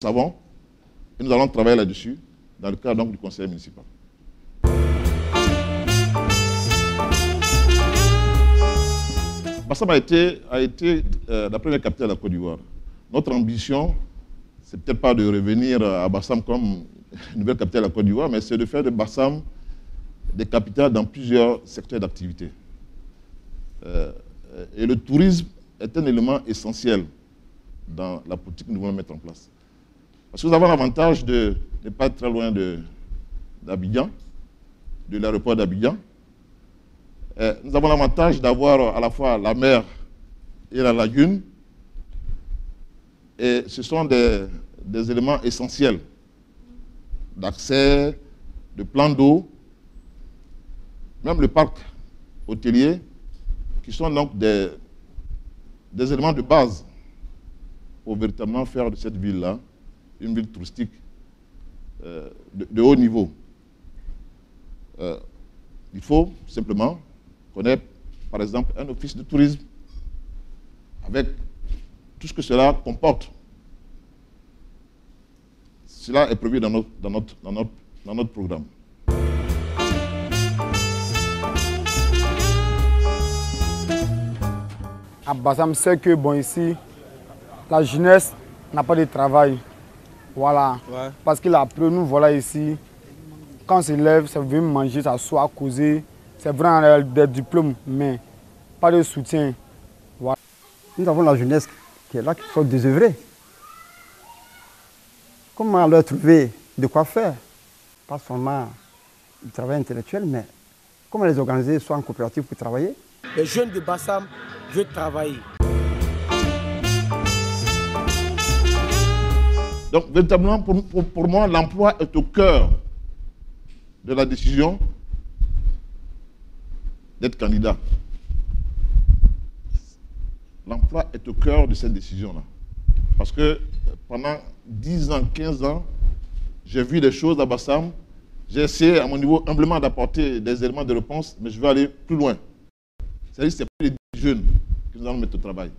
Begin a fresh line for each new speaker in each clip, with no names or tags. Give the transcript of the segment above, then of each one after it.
savons et nous allons travailler là-dessus dans le cadre donc, du conseil municipal. Bassam a été la première capitale de la Côte d'Ivoire. Notre ambition, c'est peut-être pas de revenir à Bassam comme nouvelle capitale de la Côte d'Ivoire, mais c'est de faire de Bassam des capitales dans plusieurs secteurs d'activité. Et le tourisme est un élément essentiel dans la politique que nous voulons mettre en place. Parce que nous avons l'avantage de ne pas être très loin d'Abidjan, de l'aéroport d'Abidjan. Nous avons l'avantage d'avoir à la fois la mer et la lagune. Et ce sont des éléments essentiels d'accès, de plan d'eau, même le parc hôtelier, qui sont donc des éléments de base pour véritablement faire de cette ville-là une ville touristique de haut niveau. Il faut simplement qu'on ait, par exemple, un office de tourisme avec tout ce que cela comporte. Cela est prévu dans notre programme.
À Bassam, c'est que bon ici, la jeunesse n'a pas de travail. Voilà. Ouais. Parce que après nous, voilà ici, quand on se lève, c'est venir manger, s'asseoir, causer. C'est vraiment des diplômes, mais pas de soutien. Voilà.
Nous avons la jeunesse qui est là, qui faut désœuvrer. Comment leur trouver de quoi faire? Pas seulement du travail intellectuel, mais comment les organiser, soit en coopérative pour travailler.
Les jeunes de Bassam veulent travailler.
Donc, véritablement, pour moi, l'emploi est au cœur de la décision d'être candidat. L'emploi est au cœur de cette décision-là. Parce que pendant 10 ans, 15 ans, j'ai vu des choses à Bassam. J'ai essayé, à mon niveau, humblement d'apporter des éléments de réponse, mais je vais aller plus loin. C'est-à-dire que ce n'est pas les jeunes que nous allons mettre au travail.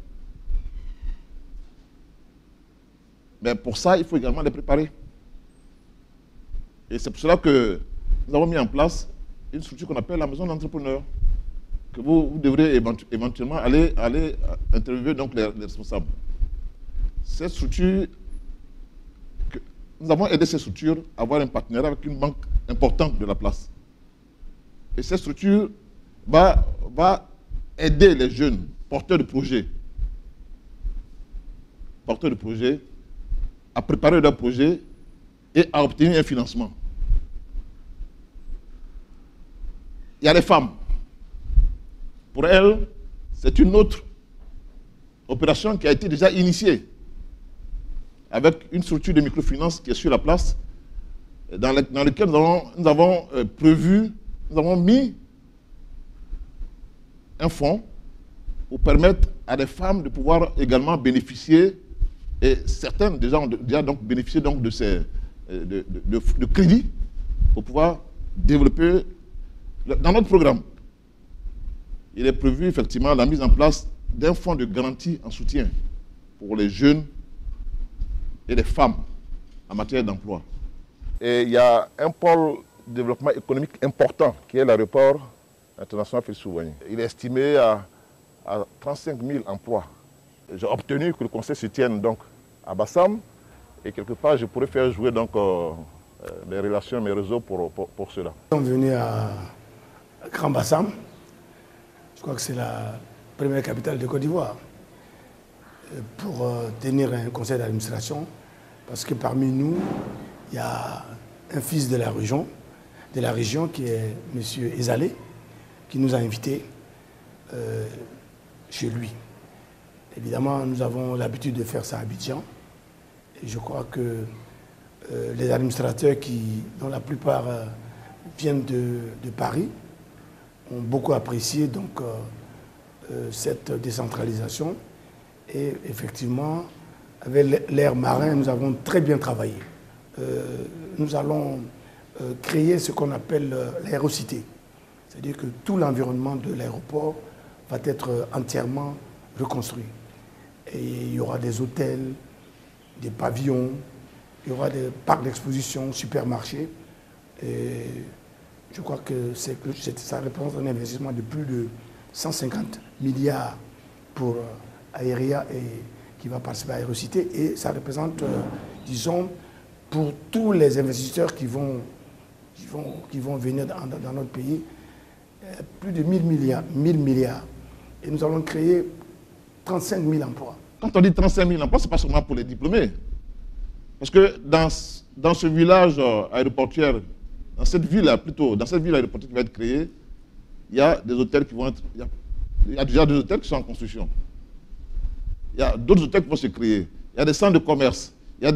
Mais pour ça, il faut également les préparer. Et c'est pour cela que nous avons mis en place une structure qu'on appelle la maison d'entrepreneurs, que vous devrez éventuellement aller interviewer donc les responsables. Cette structure, nous avons aidé ces structures à avoir un partenariat avec une banque importante de la place. Et cette structure va aider les jeunes porteurs de projets à préparer leurs projets et à obtenir un financement. Il y a les femmes. Pour elles, c'est une autre opération qui a été déjà initiée avec une structure de microfinance qui est sur la place, dans laquelle nous avons mis un fonds pour permettre à des femmes de pouvoir également bénéficier, et certaines déjà ont déjà donc bénéficié donc de crédits pour pouvoir développer. Dans notre programme, il est prévu effectivement la mise en place d'un fonds de garantie en soutien pour les jeunes et les femmes en matière d'emploi. Et il y a un pôle de développement économique important qui est l'aéroport international Félix Houphouët-Boigny. Il est estimé à 35 000 emplois. J'ai obtenu que le conseil se tienne donc à Bassam et quelque part je pourrais faire jouer donc les relations, mes réseaux pour cela.
Nous sommes venus à Grand Bassam. Je crois que c'est la première capitale de Côte d'Ivoire, pour tenir un conseil d'administration, parce que parmi nous, il y a un fils de la région qui est M. Ezalé, qui nous a invités chez lui. Évidemment, nous avons l'habitude de faire ça à Abidjan, et je crois que les administrateurs dont la plupart viennent de Paris, ont beaucoup apprécié donc, cette décentralisation. Et effectivement, avec l'air marin, nous avons très bien travaillé. Nous allons créer ce qu'on appelle l'aérocité. C'est-à-dire que tout l'environnement de l'aéroport va être entièrement reconstruit. Et il y aura des hôtels, des pavillons, il y aura des parcs d'exposition, supermarchés. Et je crois que ça représente un investissement de plus de 150 milliards pour Aéria et qui va participer à Aérocité. Et ça représente, disons, pour tous les investisseurs qui vont venir dans notre pays, plus de 1000 milliards. Et nous allons créer 35 000 emplois.
Quand on dit 35 000 emplois, ce n'est pas seulement pour les diplômés. Parce que dans ce village aéroportuaire, dans cette ville aéroportuaire qui va être créée, il y a des hôtels qui vont être... Il y a déjà des hôtels qui sont en construction. Il y a d'autres hôtels qui vont se créer. Il y a des centres de commerce. Il y a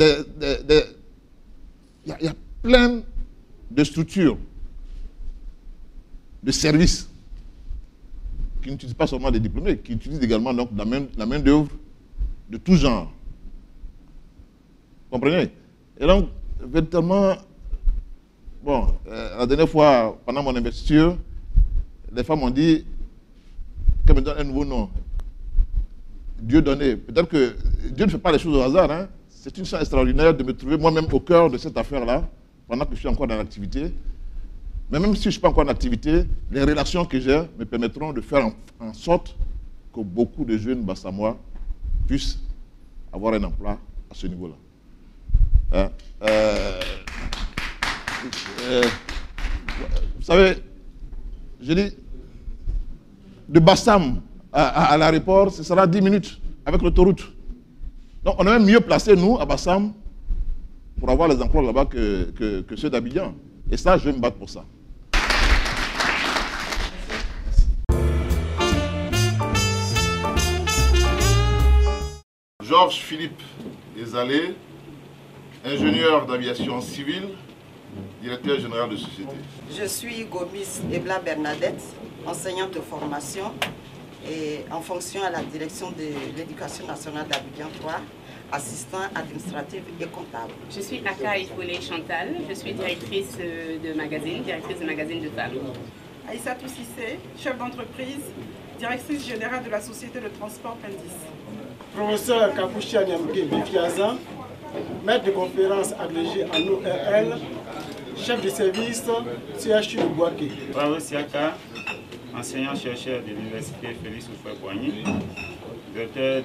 il y a plein de structures, de services qui n'utilisent pas seulement des diplômés, qui utilisent également donc, la main-d'œuvre de tout genre. Vous comprenez? Et donc, véritablement, bon, la dernière fois, pendant mon investiture, les femmes ont dit qu'elles me donnent un nouveau nom. Dieu donné. Peut-être que Dieu ne fait pas les choses au hasard. Hein. C'est une chance extraordinaire de me trouver moi-même au cœur de cette affaire-là, pendant que je suis encore dans l'activité. Mais même si je ne suis pas encore en activité, les relations que j'ai me permettront de faire en sorte que beaucoup de jeunes Bassamois puissent avoir un emploi à ce niveau-là. Vous savez, je dis, de Bassam à l'aéroport, ce sera 10 minutes avec l'autoroute. Donc on est même mieux placé, nous, à Bassam, pour avoir les emplois là-bas que ceux d'Abidjan. Et ça, je vais me battre pour ça. Georges Philippe Desalé, ingénieur d'aviation civile, directeur général de société.
Je suis Gomis Ebla Bernadette, enseignante de formation et en fonction à la direction de l'éducation nationale d'Abidjan 3, assistant administratif et comptable.
Je suis Aka Ifolé Chantal, je suis directrice de magazine de femmes.
Aïssatou Sissé, chef d'entreprise, directrice générale de la société de transport Pendis.
Professeur Kapouchia Nyamke Bifiaza, maître de conférence agrégé en ORL, chef de service CHU de Boaké.
Bravo Siaka, enseignant-chercheur de l'université Félix Houphouët-Boigny, directeur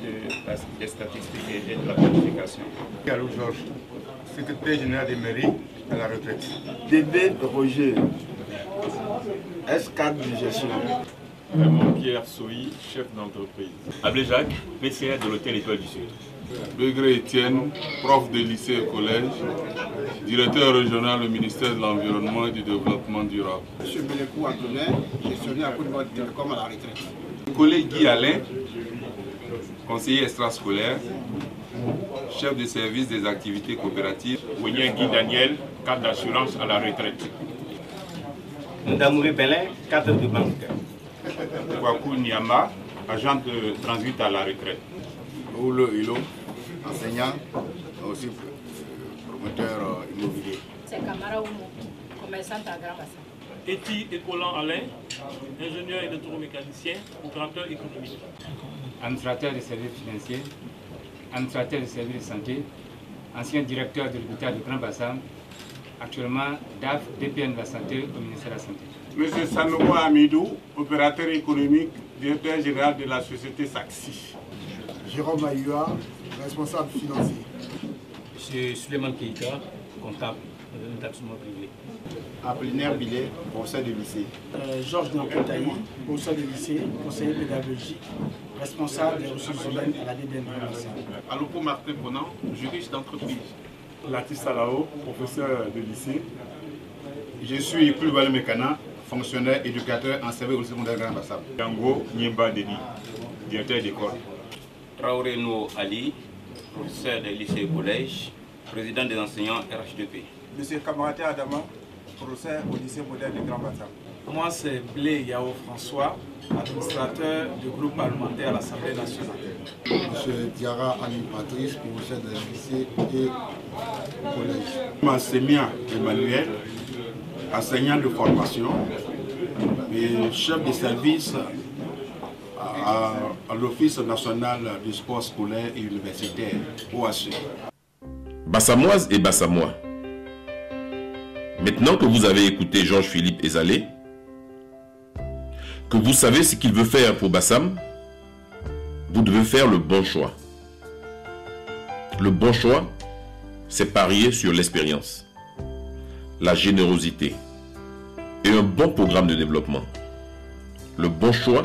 des statistiques et de la planification.
Allô Georges, secrétaire général des mairies à la retraite.
Dédé Roger, S4 de gestion.
Raymond Pierre Sohi, chef d'entreprise.
Ablé Jacques, PCA de l'hôtel Étoile du Sud.
Degré Étienne, prof de lycée et collège, directeur régional au ministère de l'Environnement et du Développement durable.
Monsieur Belekou Antonin, gestionnaire à Côte d'Ivoire Télécom à la retraite.
Collègue Guy Alain, conseiller extrascolaire, chef de service des activités coopératives.
Wigné Guy Daniel, cadre d'assurance à la retraite.
Ndamouri Belin, cadre de banque.
Kwaku Niama, agent de transit à la retraite.
Oule Hilo, enseignant, aussi promoteur immobilier.
C'est Kamara Oumo, commerçant à Grand Bassin.
Eti Ekolan Alain, ingénieur électromécanicien, opérateur économique.
Administrateur des services financiers, administrateur des services de santé, ancien directeur de l'hôpital de Grand Bassam, actuellement DAF, DPN de la santé au ministère de la Santé.
Monsieur Sanogo Amidou, opérateur économique, directeur général de la société Saxi.
Jérôme Ayoua, responsable financier.
Monsieur Suleiman Keita, comptable d'un établissement privé.
Apollinaire Billet, professeur de lycée.
Georges Nankotaï, professeur de lycée, conseiller pédagogique, responsable des ressources humaines à la DDN.
Aloko Martin Bonan, juriste d'entreprise.
Latif Salao, professeur de lycée.
Je suis Koulibaly Mekana, fonctionnaire éducateur en service au secondaire Grand Bassam.
Yango Niemba Deni, directeur d'école.
Traoré No Ali, professeur des lycées et collèges, président des enseignants RHDP.
Monsieur Kamaraté Adama, professeur au lycée moderne de Grand Bassam.
Moi, c'est Blé Yao François, administrateur du groupe parlementaire à l'Assemblée nationale.
Monsieur Diara Ali Patrice, professeur de lycée et collège.
Enseignant Emmanuel, enseignant de formation et chef de service à l'Office national du sport scolaire et universitaire, OAC.
Bassamoises et Bassamois, maintenant que vous avez écouté Georges-Philippe Ezalé, que vous savez ce qu'il veut faire pour Bassam, vous devez faire le bon choix. Le bon choix, c'est parier sur l'expérience, la générosité et un bon programme de développement. Le bon choix,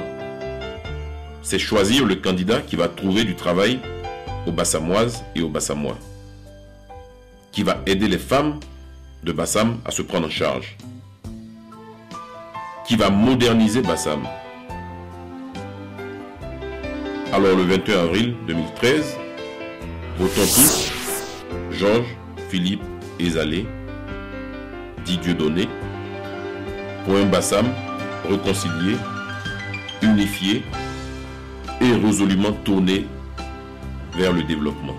c'est choisir le candidat qui va trouver du travail aux Bassamoises et aux Bassamois, qui va aider les femmes de Bassam à se prendre en charge, qui va moderniser Bassam. Alors le 21 avril 2013, votons tous Georges-Philippe Ezalé, dit Dieudonné, pour un Bassam réconcilié, unifié et résolument tourné vers le développement.